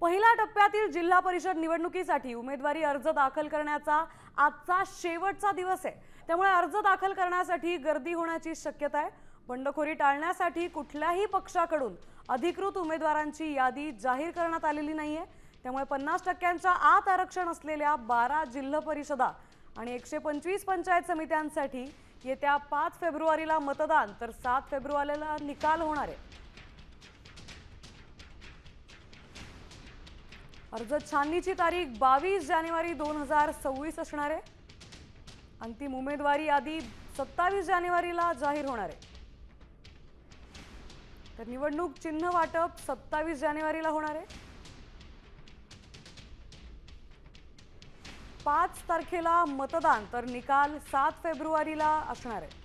पहिल्या टप्प्यातील जिल्हा परिषद निवडणुकीसाठी उमेदवारी अर्ज दाखल करण्याचा आजचा शेवटचा दिवस आहे। त्यामुळे अर्ज दाखल करण्यासाठी गर्दी होण्याची शक्यता आहे। बंडखोरी टाळण्यासाठी कुठल्याही पक्षाकडून अधिकृत उमेदवारांची यादी जाहीर करण्यात आलेली नाहीये। त्यामुळे 50% आत आरक्षण असलेल्या 12 जिल्हा परिषदा आणि 125 पंचायत समित्यांसाठी येत्या 5 फेब्रुवारीला मतदान तर 7 फेब्रुवारीला निकाल होणार आहे। अर्ज छाननीची तारीख 22 जानेवारी 2026 असणार आहे। अंतिम उमेदवारी यादी 27 जानेवारीला जाहीर होणार आहे। तर निवडणूक चिन्ह वाटप 27 जानेवारीला होणार आहे। 5 तारखेला मतदान तर निकाल 7 फेब्रुवारीला असणार आहे।